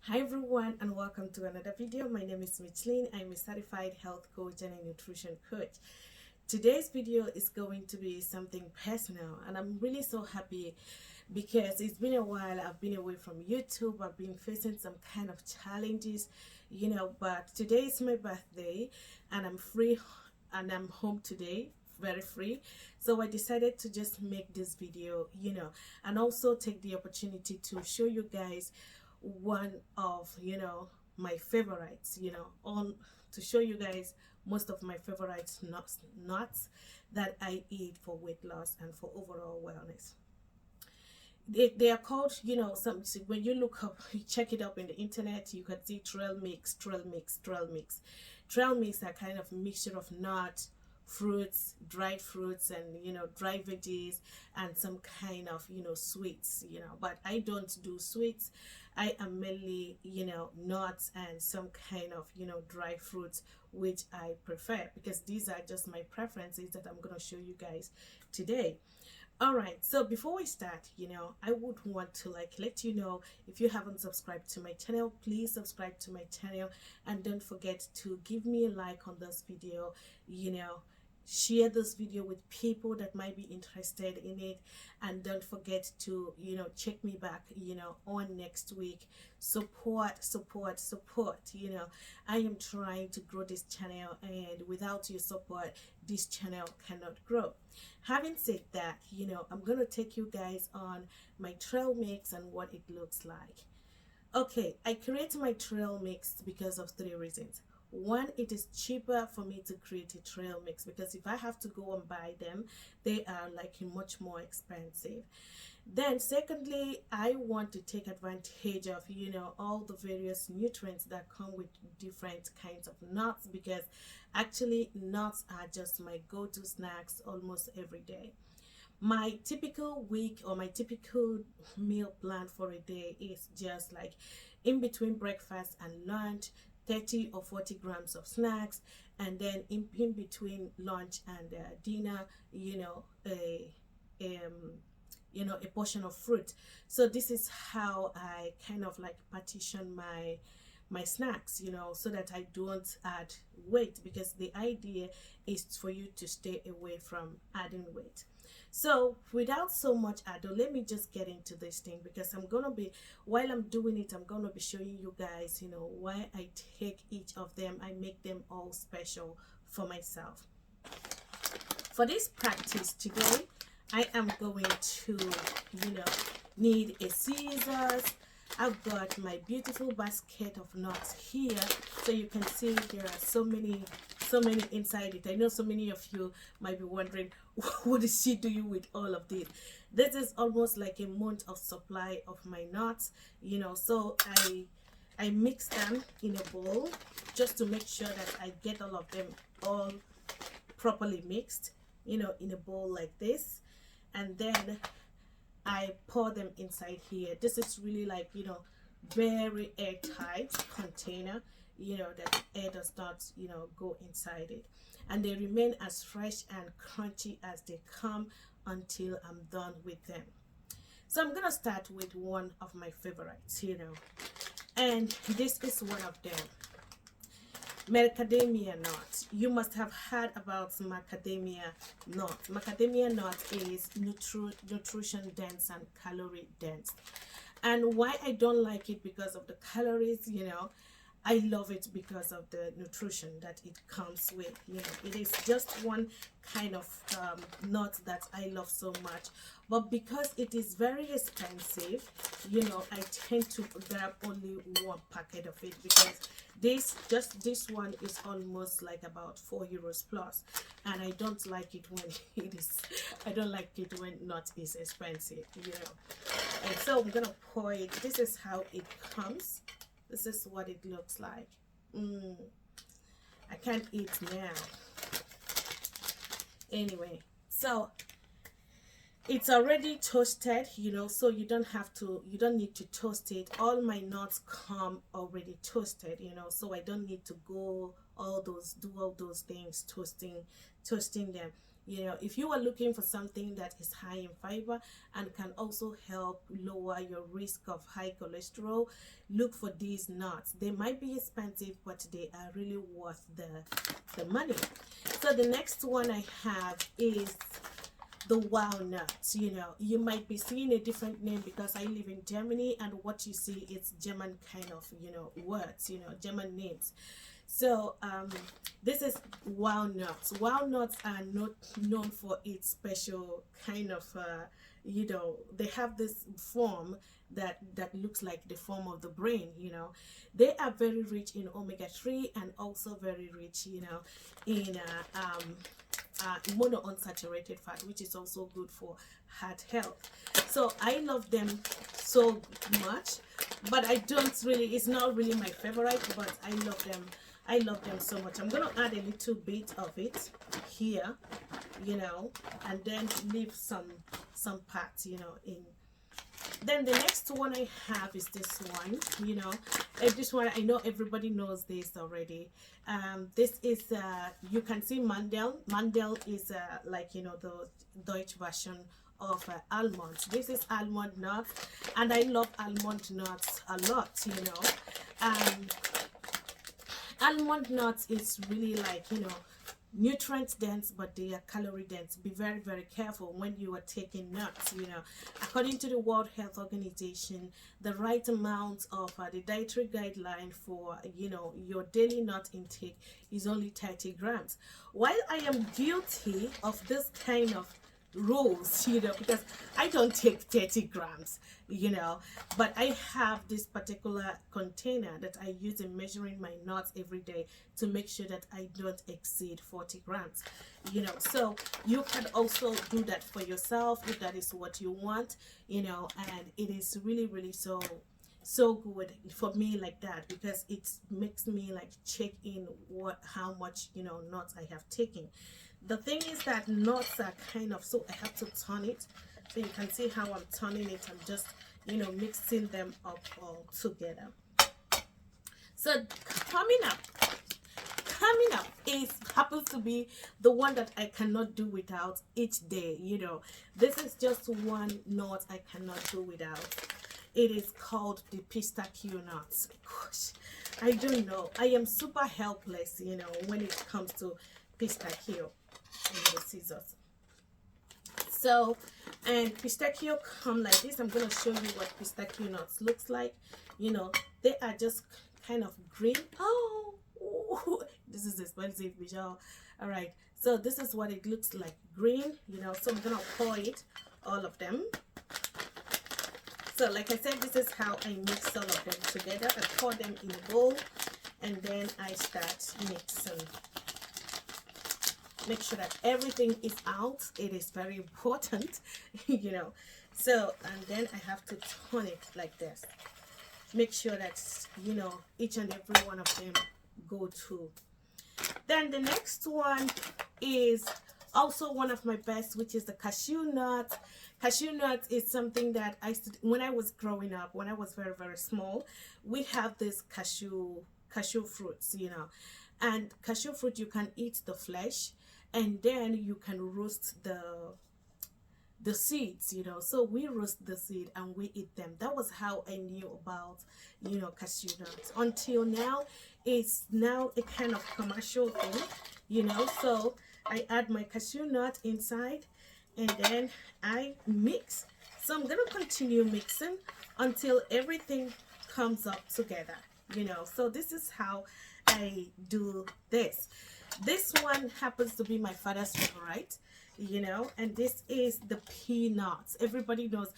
Hi everyone, and welcome to another video. My name is Micheline. I'm a certified health coach and a nutrition coach. Today's video is going to be something personal, and I'm really so happy because it's been a while. I've been away from YouTube. I've been facing some kind of challenges, but today is my birthday and I'm free and I'm home today, very free. So I decided to just make this video, and also take the opportunity to show you guys one of my favorites, on to show you guys most of my favorite nuts that I eat for weight loss and for overall wellness. They are called, some, when you look up, you check it up in the internet, you can see trail mix are kind of mixture of nuts, fruits, dried fruits, and dry veggies, and some kind of sweets, but I don't do sweets. I am mainly nuts and some kind of dry fruits, which I prefer because these are just my preferences that I'm going to show you guys today. All right, so before we start, I would want to let you know, if you haven't subscribed to my channel, please subscribe to my channel, and don't forget to give me a like on this video. Share this video with people that might be interested in it, and don't forget to check me back on next week. Support. I am trying to grow this channel, and without your support this channel cannot grow. Having said that, I'm gonna take you guys on my trail mix and what it looks like. Okay, I create my trail mix because of three reasons. One, it is cheaper for me to create a trail mix because if I have to go and buy them, they are much more expensive. Then secondly, I want to take advantage of all the various nutrients that come with different kinds of nuts, because actually nuts are just my go-to snacks almost every day. My typical week or my typical meal plan for a day is just like in between breakfast and lunch, 30 or 40 grams of snacks, and then in between lunch and dinner, a portion of fruit. So this is how I kind of partition my snacks, so that I don't add weight, because the idea is for you to stay away from adding weight. So without so much ado, let me just get into this thing, because I'm gonna be, while I'm doing it, I'm gonna be showing you guys why I take each of them. I make them all special for myself. For this practice today, I am going to need a scissors. I've got my beautiful basket of nuts here, so you can see there are so many inside it. I know so many of you might be wondering, what is she doing with all of this? This is almost like a month of supply of my nuts, so I mix them in a bowl just to make sure that I get all of them all properly mixed, in a bowl like this, and then I pour them inside here. This is really very airtight container, that air does not go inside it, and they remain as fresh and crunchy as they come until I'm done with them. So I'm gonna start with one of my favorites, and this is one of them, macadamia nut. You must have heard about macadamia nut. Macadamia nut is nutrition dense and calorie dense. And why I don't like it because of the calories, I love it because of the nutrition that it comes with. It is just one kind of nut that I love so much, but because it is very expensive, I tend to grab only one packet of it, because this one is almost like about €4 plus, and I don't like it when I don't like it when nut is expensive, And so I'm gonna pour it. This is how it comes. This is what it looks like. I can't eat now. Anyway, so it's already toasted, so you don't need to toast it. All my nuts come already toasted, so I don't need to do all those things, toasting them. You know, if you are looking for something that is high in fiber and can also help lower your risk of high cholesterol, look for these nuts. They might be expensive, but they are really worth the money. So the next one I have is the walnuts. You know, you might be seeing a different name because I live in Germany, and what you see is German kind of, you know, words, you know, German names. So this is walnuts. Walnuts are not known for its special kind of you know, they have this form that looks like the form of the brain. You know, they are very rich in omega-3 and also very rich, you know, in monounsaturated fat, which is also good for heart health. So I love them so much, but I don't really, it's not really my favorite, but I love them. I love them so much. I'm gonna add a little bit of it here, you know, and then leave some parts, you know, in. Then the next one I have is this one, you know, and this one I know everybody knows this already. This is you can see mandel. Mandel is like, you know, the Dutch version of almonds. This is almond nuts, and I love almond nuts a lot, you know. Almond nuts is really like, you know, nutrient dense, but they are calorie dense. Be very, very careful when you are taking nuts. You know, according to the World Health Organization, the right amount of the dietary guideline for, you know, your daily nut intake is only 30 grams. While I am guilty of this kind of rules, you know, because I don't take 30 grams, you know, but I have this particular container that I use in measuring my nuts every day to make sure that I don't exceed 40 grams, you know. So you can also do that for yourself if that is what you want, you know, and it is really, really so good for me like that, because it makes me like check in how much, you know, nuts I have taken. The thing is that nuts are kind of, so I have to turn it, so you can see how I'm turning it. I'm just, you know, mixing them up all together. So coming up is happens to be the one that I cannot do without each day. You know, this is just one nut I cannot do without. It is called the pistachio nuts. Gosh, I don't know, I am super helpless, you know, when it comes to pistachio. And the scissors. So, and pistachio come like this. I'm going to show you what pistachio nuts looks like. You know, they are just kind of green. Oh, ooh, this is expensive, Michelle. All right, so this is what it looks like, green, you know. So I'm going to pour it, all of them. So like I said, this is how I mix all of them together. I pour them in a bowl, and then I start mixing. Make sure that everything is out. It is very important, you know. So, and then I have to turn it like this. Make sure that, you know, each and every one of them go through. Then the next one is also one of my best, which is the cashew nut. Cashew nut is something that when I was growing up, when I was very, very small, we have this cashew fruits, you know. And cashew fruit, you can eat the flesh, and then you can roast the seeds, you know. So we roast the seed and we eat them. That was how I knew about, you know, cashew nuts. Until now, it's now a kind of commercial thing, you know. So I add my cashew nut inside, and then I mix. So I'm gonna continue mixing until everything comes up together, you know. So this is how I do this. This one happens to be my father's favorite, you know, and this is the peanuts. Everybody knows,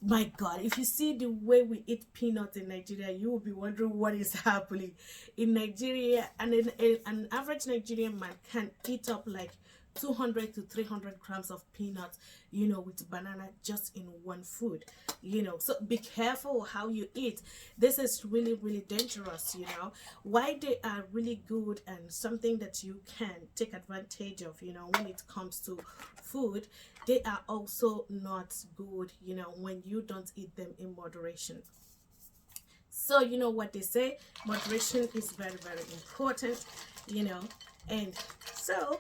my God, if you see the way we eat peanuts in Nigeria, you will be wondering what is happening in Nigeria. And an average Nigerian man can eat up like 200 to 300 grams of peanuts, you know, with banana, just in one food, you know. So be careful how you eat. This is really, really dangerous, you know. Why they are really good and something that you can take advantage of, you know, when it comes to food, they are also not good, you know, when you don't eat them in moderation. So you know what they say, moderation is very, very important, you know. And so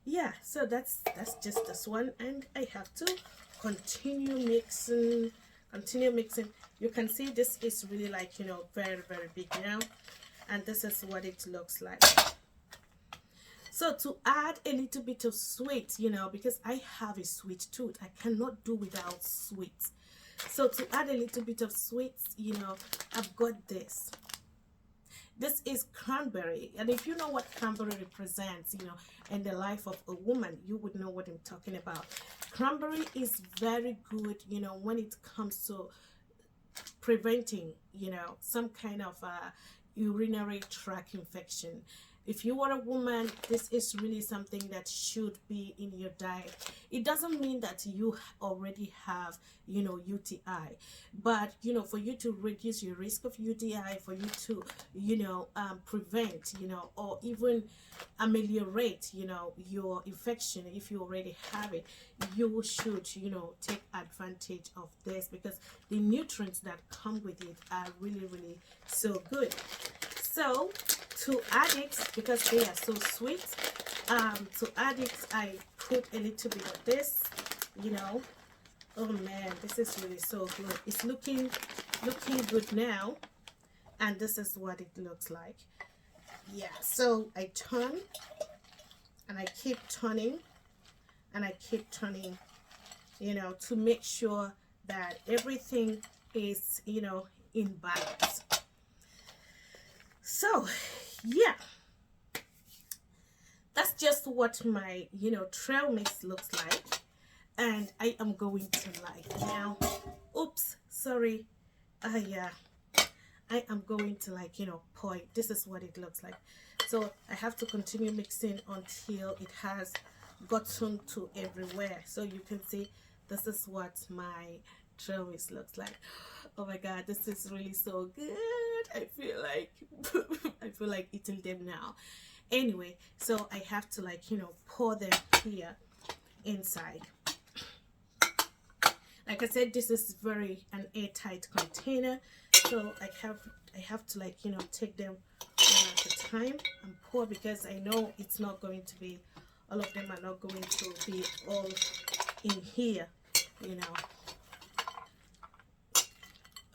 yeah, so that's just this one, and I have to continue mixing, continue mixing. You can see this is really like, you know, very big now, and this is what it looks like. So to add a little bit of sweet, you know, because I have a sweet tooth, I cannot do without sweet. So to add a little bit of sweet, you know, I've got this. This is cranberry, and if you know what cranberry represents, you know, in the life of a woman, you would know what I'm talking about. Cranberry is very good, you know, when it comes to preventing, you know, some kind of urinary tract infection. If you are a woman, this is really something that should be in your diet. It doesn't mean that you already have, you know, UTI, but, you know, for you to reduce your risk of UTI, for you to, you know, prevent, you know, or even ameliorate, you know, your infection, if you already have it, you should, you know, take advantage of this, because the nutrients that come with it are really so good. So to add it, because they are so sweet, to add it, I put a little bit of this, you know. Oh man, this is really so good. It's looking good now, and this is what it looks like. Yeah, so I turn, and I keep turning, and I keep turning, you know, to make sure that everything is, you know, in balance. So yeah, that's just what my, you know, trail mix looks like. And I am going to like now, oops, sorry, yeah, I am going to like, you know, pour it. This is what it looks like. So I have to continue mixing until it has gotten to everywhere. So you can see this is what my trail mix looks like. Oh my god, this is really so good. I feel like I feel like eating them now. Anyway, so I have to like, you know, pour them here inside. Like I said, this is very an airtight container, so I have to like, you know, take them one at a time and pour, because I know it's not going to be, all of them are not going to be all in here, you know.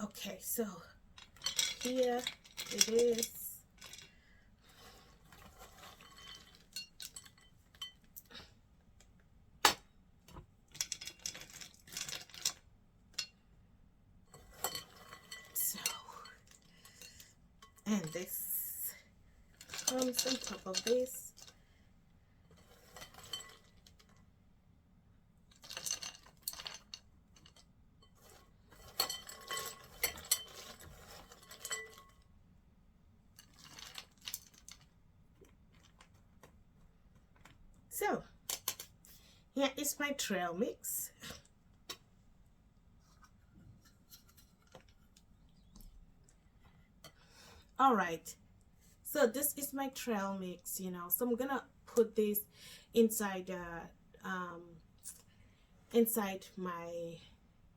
Okay, so here it is. So, and this comes on top of this. So here is my trail mix. All right, so this is my trail mix, you know. So I'm gonna put this inside inside my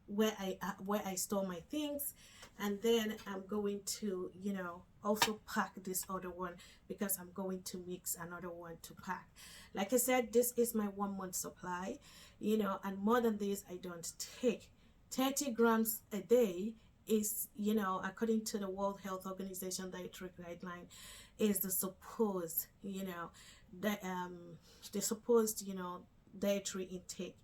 where I store my things, and then I'm going to, you know, also pack this other one, because I'm going to mix another one to pack. Like I said, this is my 1 month supply, you know, and more than this I don't take. 30 grams a day is, you know, according to the World Health Organization dietary guideline, is the supposed, you know, the supposed, you know, dietary intake.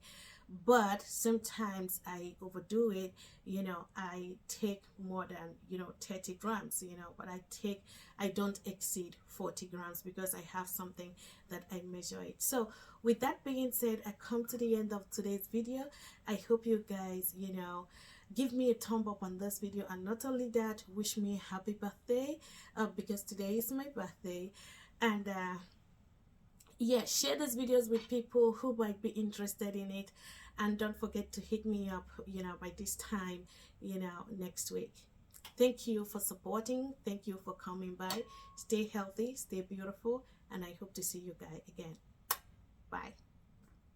But sometimes I overdo it, you know. I take more than, you know, 30 grams, you know, but I don't exceed 40 grams, because I have something that I measure it. So with that being said, I come to the end of today's video. I hope you guys, you know, give me a thumb up on this video, and not only that, wish me a happy birthday, because today is my birthday. And yeah, share these videos with people who might be interested in it, and don't forget to hit me up, you know, by this time, you know, next week. Thank you for supporting, thank you for coming by. Stay healthy, stay beautiful, and I hope to see you guys again. Bye.